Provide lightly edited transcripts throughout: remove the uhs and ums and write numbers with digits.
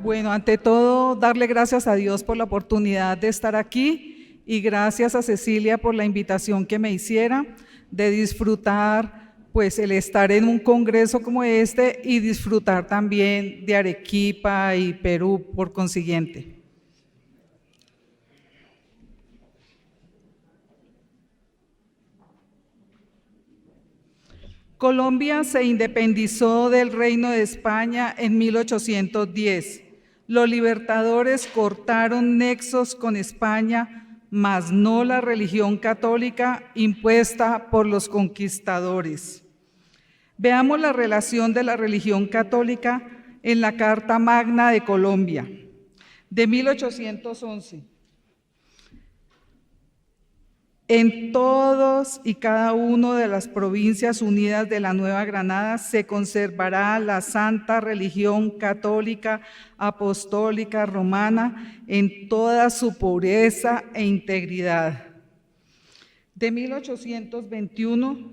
Bueno, ante todo, darle gracias a Dios por la oportunidad de estar aquí y gracias a Cecilia por la invitación que me hiciera de disfrutar pues el estar en un congreso como este y disfrutar también de Arequipa y Perú por consiguiente. Colombia se independizó del Reino de España en 1810. Los libertadores cortaron nexos con España, mas no la religión católica impuesta por los conquistadores. Veamos la relación de la religión católica en la Carta Magna de Colombia, de 1811. En todos y cada una de las provincias unidas de la Nueva Granada se conservará la santa religión católica, apostólica, romana, en toda su pureza e integridad. De 1821,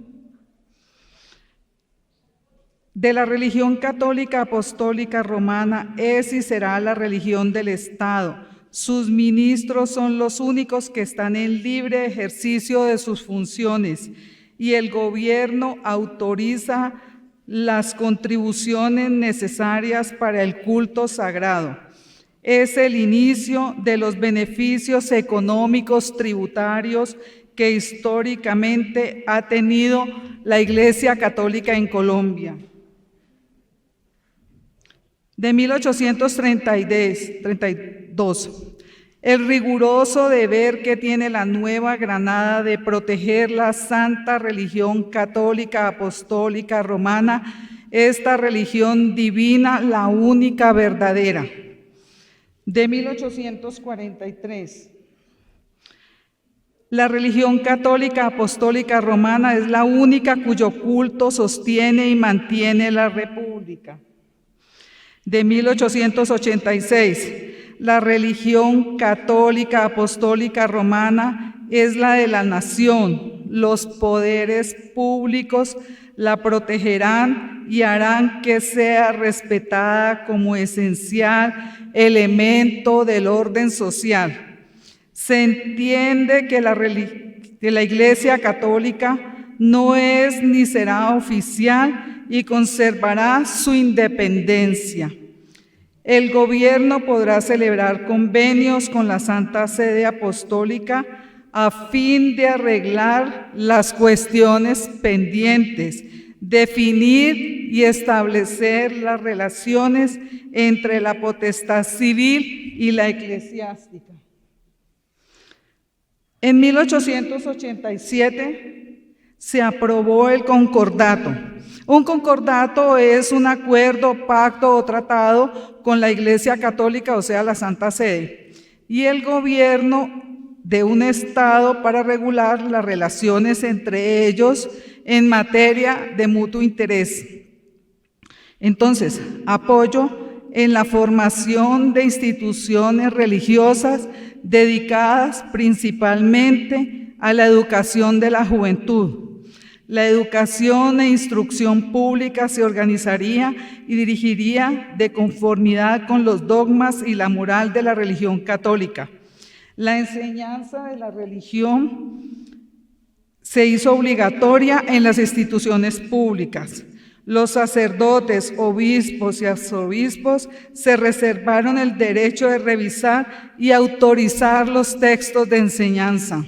de la religión católica, apostólica, romana, es y será la religión del Estado. Sus ministros son los únicos que están en libre ejercicio de sus funciones y el gobierno autoriza las contribuciones necesarias para el culto sagrado. Es el inicio de los beneficios económicos tributarios que históricamente ha tenido la Iglesia Católica en Colombia. De 1832, el riguroso deber que tiene la Nueva Granada de proteger la santa religión católica, apostólica, romana, esta religión divina, la única verdadera. De 1843, la religión católica, apostólica, romana es la única cuyo culto sostiene y mantiene la República. De 1886, la religión católica, apostólica, romana es la de la nación. Los poderes públicos la protegerán y harán que sea respetada como esencial elemento del orden social. Se entiende que la Iglesia Católica no es ni será oficial y conservará su independencia. El gobierno podrá celebrar convenios con la Santa Sede Apostólica a fin de arreglar las cuestiones pendientes, definir y establecer las relaciones entre la potestad civil y la eclesiástica. En 1887 se aprobó el concordato. Un concordato es un acuerdo, pacto o tratado con la Iglesia Católica, o sea, la Santa Sede, y el gobierno de un Estado para regular las relaciones entre ellos en materia de mutuo interés. Entonces, apoyo en la formación de instituciones religiosas dedicadas principalmente a la educación de la juventud. La educación e instrucción pública se organizaría y dirigiría de conformidad con los dogmas y la moral de la religión católica. La enseñanza de la religión se hizo obligatoria en las instituciones públicas. Los sacerdotes, obispos y arzobispos se reservaron el derecho de revisar y autorizar los textos de enseñanza.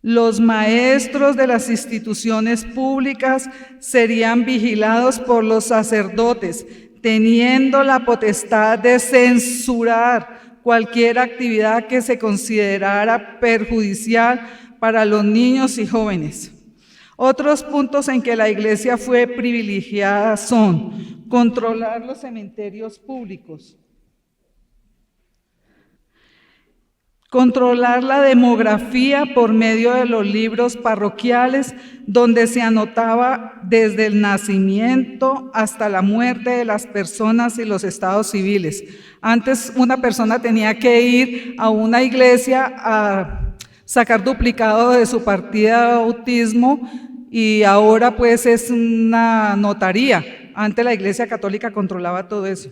Los maestros de las instituciones públicas serían vigilados por los sacerdotes, teniendo la potestad de censurar cualquier actividad que se considerara perjudicial para los niños y jóvenes. Otros puntos en que la Iglesia fue privilegiada son controlar los cementerios públicos, controlar la demografía por medio de los libros parroquiales, donde se anotaba desde el nacimiento hasta la muerte de las personas y los estados civiles. Antes una persona tenía que ir a una iglesia a sacar duplicado de su partida de bautismo y ahora pues es una notaría. Antes la Iglesia Católica controlaba todo eso.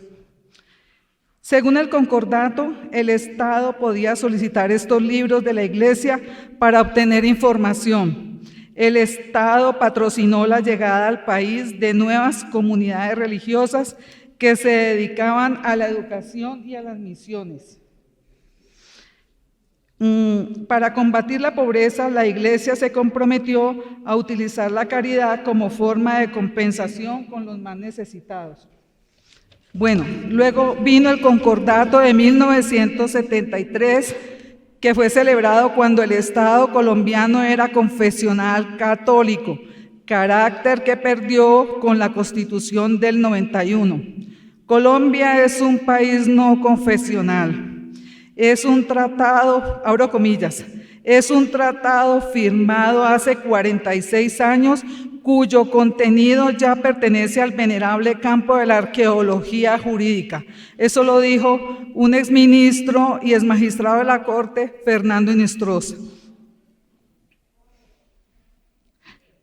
Según el concordato, el Estado podía solicitar estos libros de la Iglesia para obtener información. El Estado patrocinó la llegada al país de nuevas comunidades religiosas que se dedicaban a la educación y a las misiones. Para combatir la pobreza, la Iglesia se comprometió a utilizar la caridad como forma de compensación con los más necesitados. Bueno, luego vino el concordato de 1973, que fue celebrado cuando el Estado colombiano era confesional católico, carácter que perdió con la Constitución del 91. Colombia es un país no confesional. Es un tratado, abro comillas, es un tratado firmado hace 46 años cuyo contenido ya pertenece al venerable campo de la arqueología jurídica. Eso lo dijo un exministro y exmagistrado de la Corte, Fernando Inestrosa.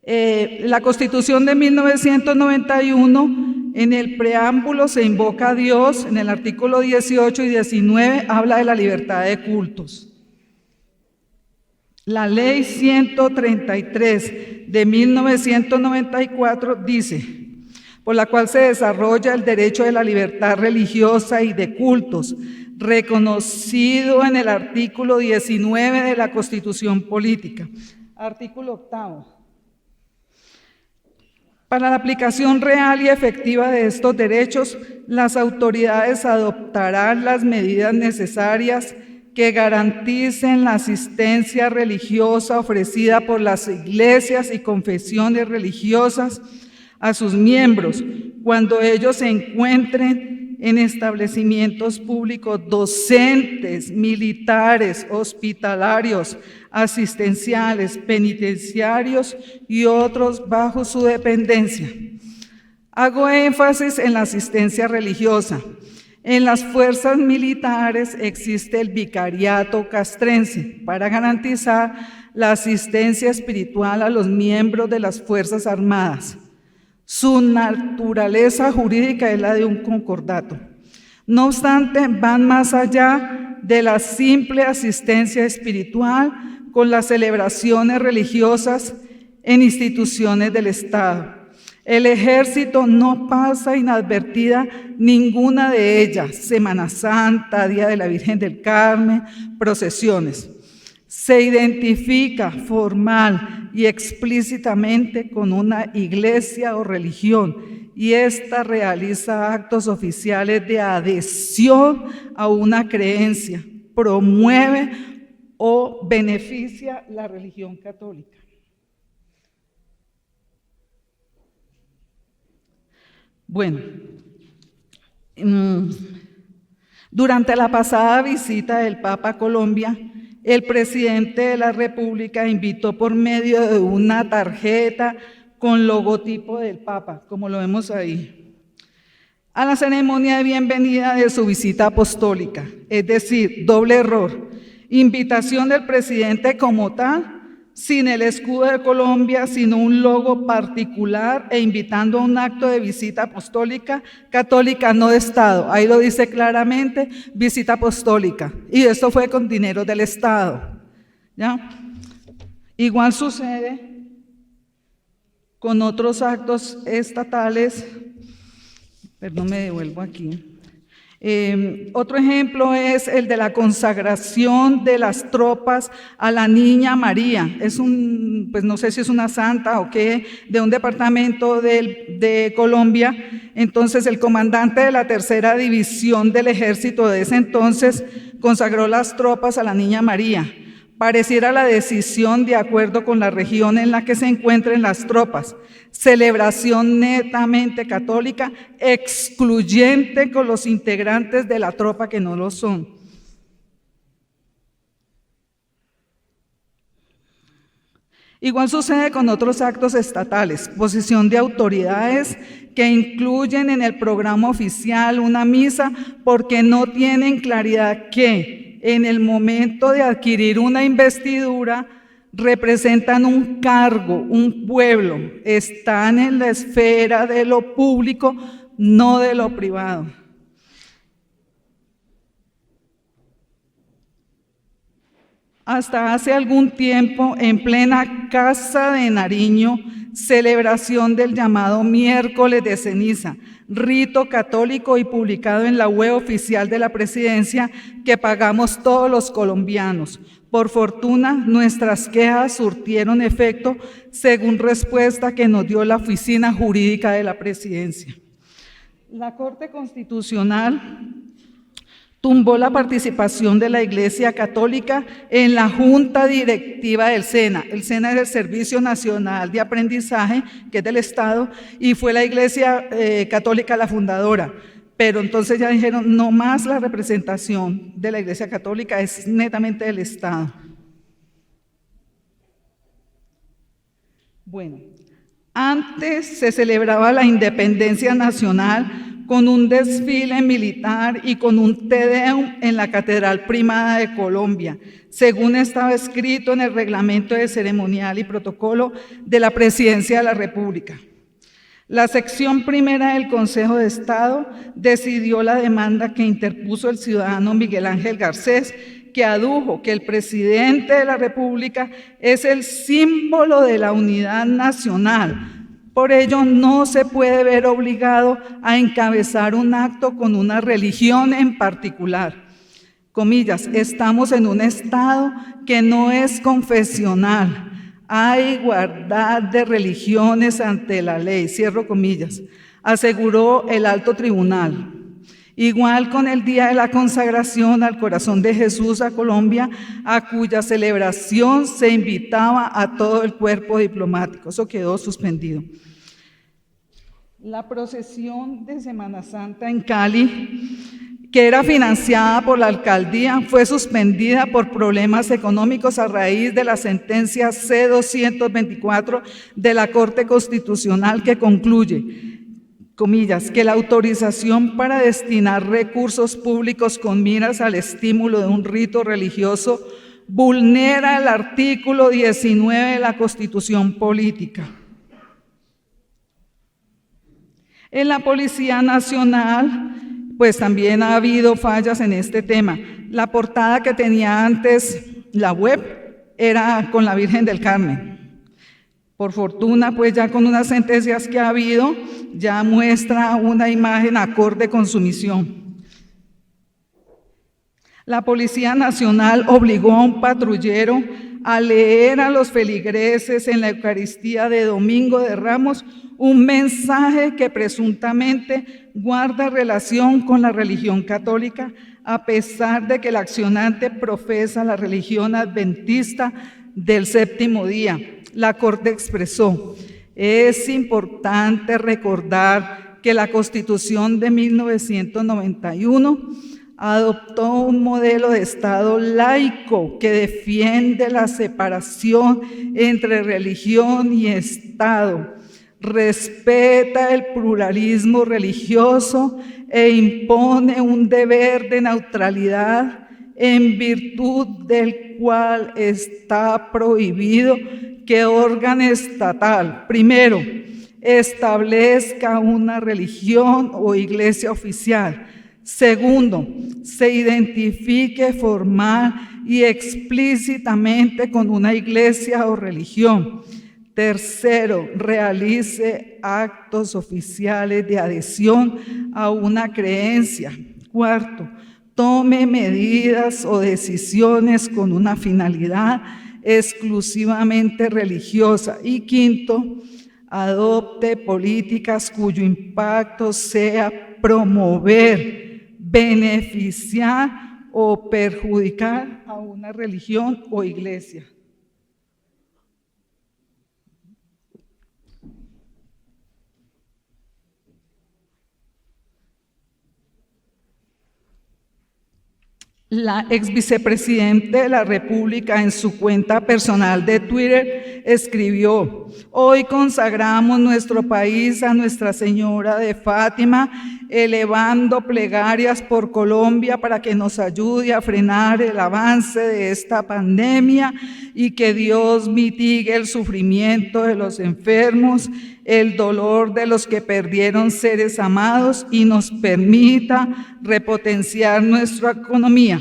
La Constitución de 1991, en el preámbulo se invoca a Dios, en el artículo 18 y 19 habla de la libertad de cultos. La Ley 133 de 1994 dice, por la cual se desarrolla el derecho de la libertad religiosa y de cultos, reconocido en el artículo 19 de la Constitución Política. Artículo 8. Para la aplicación real y efectiva de estos derechos, las autoridades adoptarán las medidas necesarias que garanticen la asistencia religiosa ofrecida por las iglesias y confesiones religiosas a sus miembros cuando ellos se encuentren en establecimientos públicos docentes, militares, hospitalarios, asistenciales, penitenciarios y otros bajo su dependencia. Hago énfasis en la asistencia religiosa. En las fuerzas militares existe el vicariato castrense para garantizar la asistencia espiritual a los miembros de las Fuerzas Armadas. Su naturaleza jurídica es la de un concordato. No obstante, van más allá de la simple asistencia espiritual con las celebraciones religiosas en instituciones del Estado. El ejército no pasa inadvertida ninguna de ellas, Semana Santa, Día de la Virgen del Carmen, procesiones. Se identifica formal y explícitamente con una iglesia o religión y ésta realiza actos oficiales de adhesión a una creencia, promueve o beneficia la religión católica. Bueno, durante la pasada visita del Papa a Colombia, el presidente de la República invitó por medio de una tarjeta con logotipo del Papa, como lo vemos ahí, a la ceremonia de bienvenida de su visita apostólica, es decir, doble error, invitación del presidente como tal, sin el escudo de Colombia, sino un logo particular e invitando a un acto de visita apostólica católica, no de Estado. Ahí lo dice claramente, visita apostólica. Y esto fue con dinero del Estado. ¿Ya? Igual sucede con otros actos estatales. Perdón, me devuelvo aquí. Otro ejemplo es el de la consagración de las tropas a la Niña María. Es pues no sé si es una santa o qué, de un departamento de Colombia. Entonces el comandante de la tercera división del ejército de ese entonces consagró las tropas a la Niña María. Pareciera la decisión de acuerdo con la región en la que se encuentren las tropas. Celebración netamente católica, excluyente con los integrantes de la tropa que no lo son. Igual sucede con otros actos estatales, posición de autoridades que incluyen en el programa oficial una misa porque no tienen claridad que en el momento de adquirir una investidura representan un cargo, un pueblo, están en la esfera de lo público, no de lo privado. Hasta hace algún tiempo, en plena Casa de Nariño, celebración del llamado Miércoles de Ceniza, rito católico y publicado en la web oficial de la Presidencia que pagamos todos los colombianos. Por fortuna, nuestras quejas surtieron efecto según respuesta que nos dio la Oficina Jurídica de la Presidencia. La Corte Constitucional tumbó la participación de la Iglesia Católica en la Junta Directiva del SENA. El SENA es el Servicio Nacional de Aprendizaje, que es del Estado, y fue la Iglesia Católica la fundadora. Pero entonces ya dijeron, no más la representación de la Iglesia Católica, es netamente del Estado. Bueno, antes se celebraba la independencia nacional con un desfile militar y con un Te Deum en la Catedral Primada de Colombia, según estaba escrito en el reglamento de ceremonial y protocolo de la Presidencia de la República. La sección primera del Consejo de Estado decidió la demanda que interpuso el ciudadano Miguel Ángel Garcés, que adujo que el presidente de la República es el símbolo de la unidad nacional. Por ello, no se puede ver obligado a encabezar un acto con una religión en particular. Comillas, estamos en un Estado que no es confesional. Hay igualdad de religiones ante la ley, cierro comillas, aseguró el alto tribunal. Igual con el día de la consagración al corazón de Jesús a Colombia, a cuya celebración se invitaba a todo el cuerpo diplomático. Eso quedó suspendido. La procesión de Semana Santa en Cali, que era financiada por la alcaldía, fue suspendida por problemas económicos a raíz de la sentencia C-224 de la Corte Constitucional que concluye, comillas, que la autorización para destinar recursos públicos con miras al estímulo de un rito religioso vulnera el artículo 19 de la Constitución Política. En la Policía Nacional, pues también ha habido fallas en este tema. La portada que tenía antes la web era con la Virgen del Carmen. Por fortuna, pues ya con unas sentencias que ha habido, ya muestra una imagen acorde con su misión. La Policía Nacional obligó a un patrullero a leer a los feligreses en la Eucaristía de Domingo de Ramos un mensaje que presuntamente guarda relación con la religión católica, a pesar de que el accionante profesa la religión adventista del séptimo día. La Corte expresó, es importante recordar que la Constitución de 1991 adoptó un modelo de Estado laico que defiende la separación entre religión y Estado, respeta el pluralismo religioso e impone un deber de neutralidad en virtud del cual está prohibido que órgano estatal, primero, establezca una religión o iglesia oficial. Segundo, se identifique formal y explícitamente con una iglesia o religión. Tercero, realice actos oficiales de adhesión a una creencia. Cuarto, tome medidas o decisiones con una finalidad exclusivamente religiosa. Y quinto, adopte políticas cuyo impacto sea promover, beneficiar o perjudicar a una religión o iglesia. La ex vicepresidenta de la República en su cuenta personal de Twitter escribió: hoy consagramos nuestro país a Nuestra Señora de Fátima, elevando plegarias por Colombia para que nos ayude a frenar el avance de esta pandemia y que Dios mitigue el sufrimiento de los enfermos, el dolor de los que perdieron seres amados y nos permita repotenciar nuestra economía.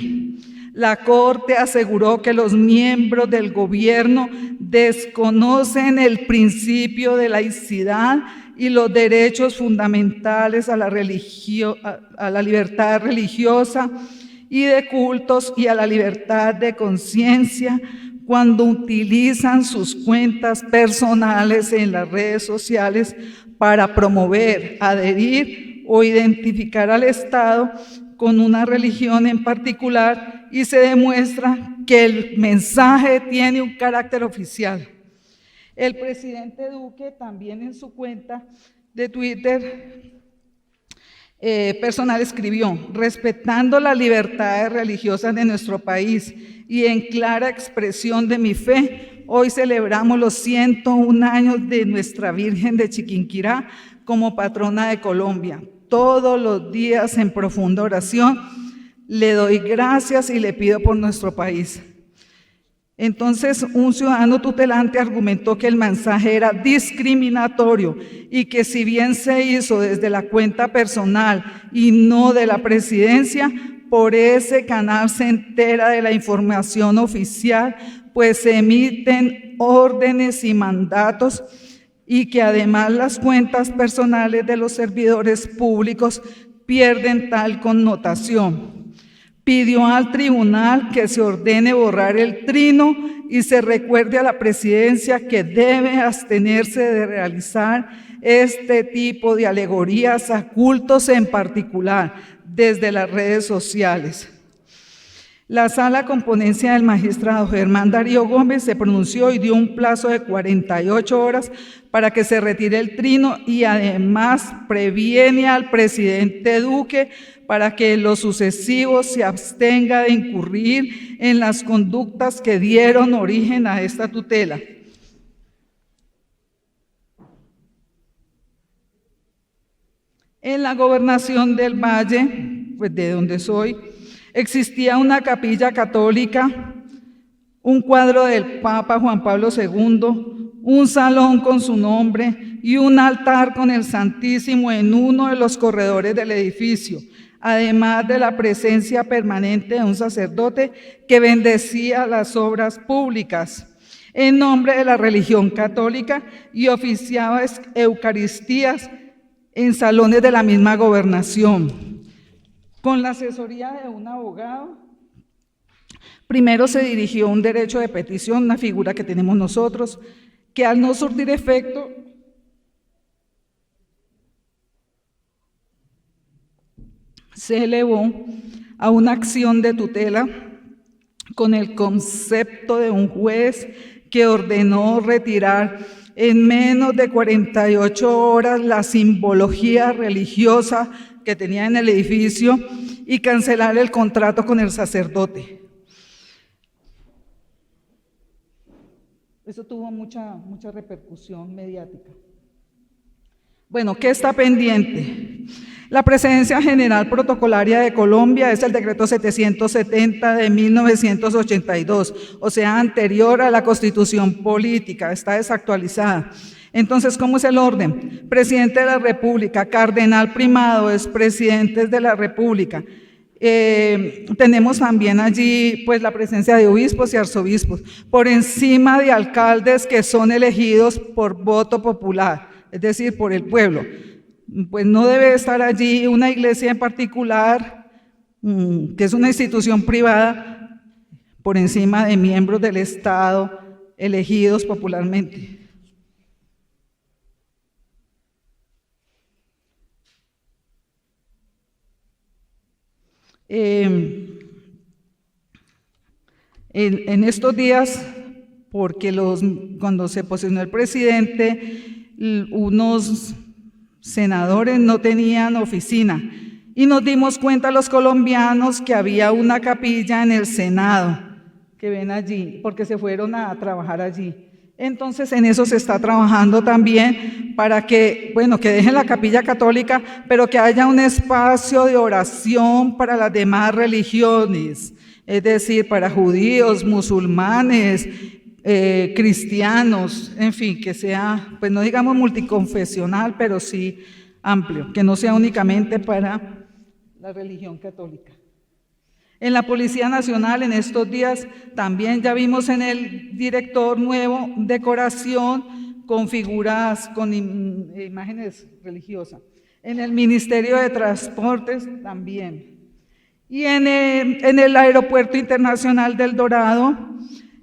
La Corte aseguró que los miembros del gobierno desconocen el principio de laicidad y los derechos fundamentales a la libertad religiosa y de cultos y a la libertad de conciencia cuando utilizan sus cuentas personales en las redes sociales para promover, adherir o identificar al Estado con una religión en particular, y se demuestra que el mensaje tiene un carácter oficial. El presidente Duque también en su cuenta de Twitter personal escribió: respetando las libertades religiosas de nuestro país y en clara expresión de mi fe, hoy celebramos los 101 años de nuestra Virgen de Chiquinquirá como patrona de Colombia. Todos los días en profunda oración le doy gracias y le pido por nuestro país. Entonces, un ciudadano tutelante argumentó que el mensaje era discriminatorio y que si bien se hizo desde la cuenta personal y no de la presidencia, por ese canal se entera de la información oficial, pues se emiten órdenes y mandatos, y que además las cuentas personales de los servidores públicos pierden tal connotación. Pidió al tribunal que se ordene borrar el trino y se recuerde a la presidencia que debe abstenerse de realizar este tipo de alegorías a cultos en particular desde las redes sociales. La sala con ponencia del magistrado Germán Darío Gómez se pronunció y dio un plazo de 48 horas para que se retire el trino, y además previene al presidente Duque para que en lo sucesivo se abstenga de incurrir en las conductas que dieron origen a esta tutela. En la gobernación del Valle, pues de donde soy, existía una capilla católica, un cuadro del Papa Juan Pablo II, un salón con su nombre y un altar con el Santísimo en uno de los corredores del edificio, además de la presencia permanente de un sacerdote que bendecía las obras públicas en nombre de la religión católica y oficiaba eucaristías en salones de la misma gobernación. Con la asesoría de un abogado, primero se dirigió un derecho de petición, una figura que tenemos nosotros, que al no surtir efecto, se elevó a una acción de tutela con el concepto de un juez que ordenó retirar en menos de 48 horas la simbología religiosa que tenía en el edificio y cancelar el contrato con el sacerdote. Eso tuvo mucha repercusión mediática. Bueno, ¿qué está pendiente? La Presidencia General Protocolaria de Colombia es el decreto 770 de 1982, o sea, anterior a la Constitución Política, está desactualizada. Entonces, ¿cómo es el orden? Presidente de la República, cardenal primado es presidente de la República. Tenemos también allí pues la presencia de obispos y arzobispos, por encima de alcaldes que son elegidos por voto popular, es decir, por el pueblo. Pues no debe estar allí una iglesia en particular, que es una institución privada, por encima de miembros del Estado elegidos popularmente. En estos días, porque cuando se posicionó el presidente, unos senadores no tenían oficina y nos dimos cuenta los colombianos que había una capilla en el Senado, que ven allí, porque se fueron a trabajar allí. Entonces en eso se está trabajando también para que, bueno, que dejen la capilla católica, pero que haya un espacio de oración para las demás religiones, es decir, para judíos, musulmanes, cristianos, en fin, que sea, pues no digamos multiconfesional, pero sí amplio, que no sea únicamente para la religión católica. En la Policía Nacional en estos días también ya vimos en el director nuevo decoración con figuras, con imágenes religiosas. En el Ministerio de Transportes también. Y en el Aeropuerto Internacional del Dorado,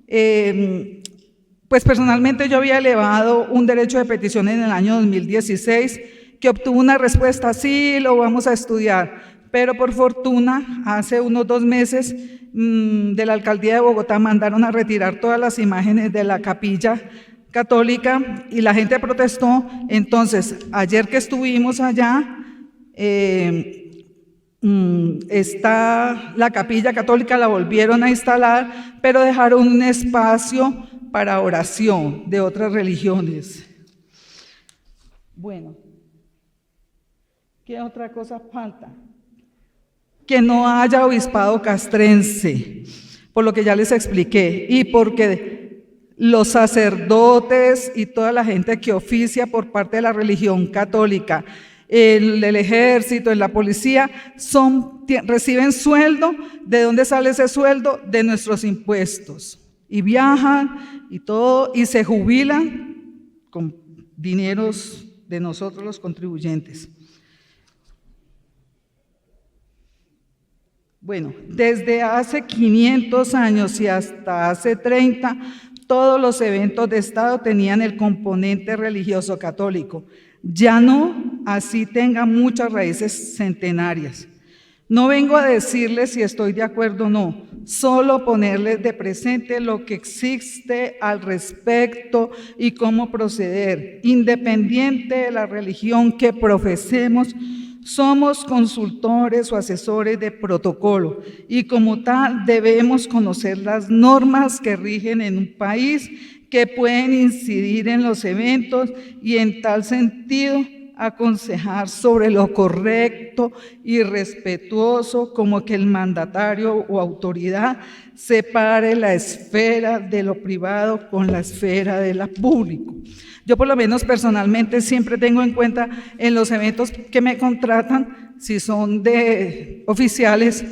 pues personalmente yo había elevado un derecho de petición en el año 2016 que obtuvo una respuesta, sí, lo vamos a estudiar. Pero por fortuna, hace unos 2 meses de la Alcaldía de Bogotá mandaron a retirar todas las imágenes de la capilla católica y la gente protestó. Entonces, ayer que estuvimos allá, la capilla católica la volvieron a instalar, pero dejaron un espacio para oración de otras religiones. Bueno, ¿qué otra cosa falta? Que no haya obispado castrense, por lo que ya les expliqué, y porque los sacerdotes y toda la gente que oficia por parte de la religión católica, el ejército, en la policía, reciben sueldo. ¿De dónde sale ese sueldo? De nuestros impuestos. Y viajan y todo, y se jubilan con dineros de nosotros los contribuyentes. Bueno, desde hace 500 años y hasta hace 30, todos los eventos de Estado tenían el componente religioso católico. Ya no, así tenga muchas raíces centenarias. No vengo a decirles si estoy de acuerdo o no, solo ponerles de presente lo que existe al respecto y cómo proceder. Independiente de la religión que profesemos, somos consultores o asesores de protocolo y como tal debemos conocer las normas que rigen en un país, que pueden incidir en los eventos y en tal sentido aconsejar sobre lo correcto y respetuoso, como que el mandatario o autoridad separe la esfera de lo privado con la esfera de lo público. Yo por lo menos personalmente siempre tengo en cuenta en los eventos que me contratan, si son de oficiales,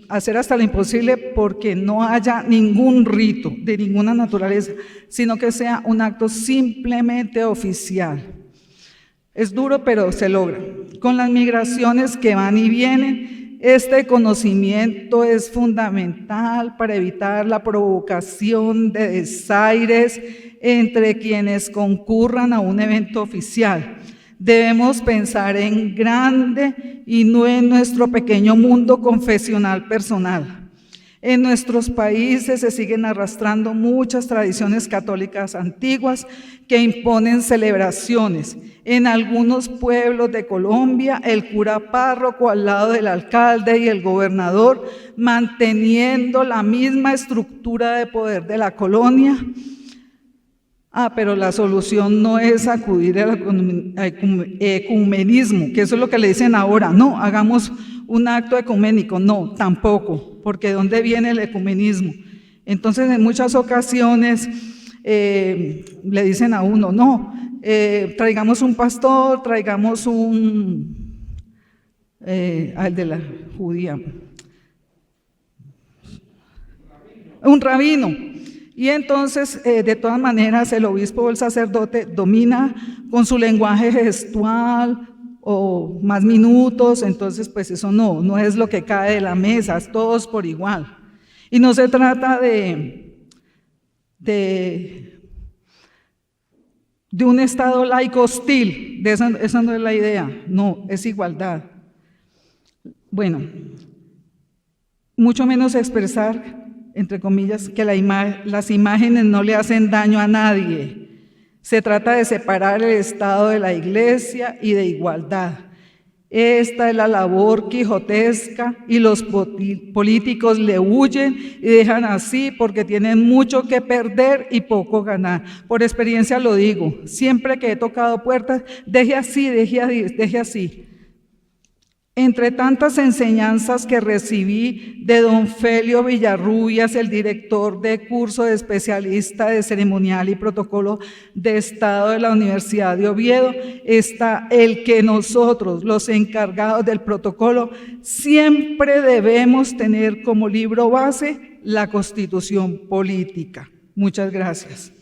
hacer hasta lo imposible porque no haya ningún rito de ninguna naturaleza, sino que sea un acto simplemente oficial. Es duro, pero se logra. Con las migraciones que van y vienen, este conocimiento es fundamental para evitar la provocación de desaires entre quienes concurran a un evento oficial. Debemos pensar en grande y no en nuestro pequeño mundo confesional personal. En nuestros países se siguen arrastrando muchas tradiciones católicas antiguas que imponen celebraciones. En algunos pueblos de Colombia, el cura párroco al lado del alcalde y el gobernador, manteniendo la misma estructura de poder de la colonia. Pero la solución no es acudir al ecumenismo, que eso es lo que le dicen ahora. No, hagamos un acto ecuménico. No, tampoco, porque ¿de dónde viene el ecumenismo? Entonces, en muchas ocasiones le dicen a uno, no, traigamos un pastor, traigamos al de la judía, un rabino. Y entonces, de todas maneras, el obispo o el sacerdote domina con su lenguaje gestual o más minutos, entonces pues eso no es lo que cae de la mesa, es todos por igual. Y no se trata de un Estado laico hostil, esa no es la idea, no, es igualdad. Bueno, mucho menos expresar, entre comillas, que las imágenes no le hacen daño a nadie. Se trata de separar el Estado de la Iglesia y de igualdad. Esta es la labor quijotesca y los políticos le huyen y dejan así porque tienen mucho que perder y poco ganar. Por experiencia lo digo, siempre que he tocado puertas, deje así. Entre tantas enseñanzas que recibí de don Felio Villarrubias, el director de curso de especialista de ceremonial y protocolo de Estado de la Universidad de Oviedo, está el que nosotros, los encargados del protocolo, siempre debemos tener como libro base la Constitución política. Muchas gracias.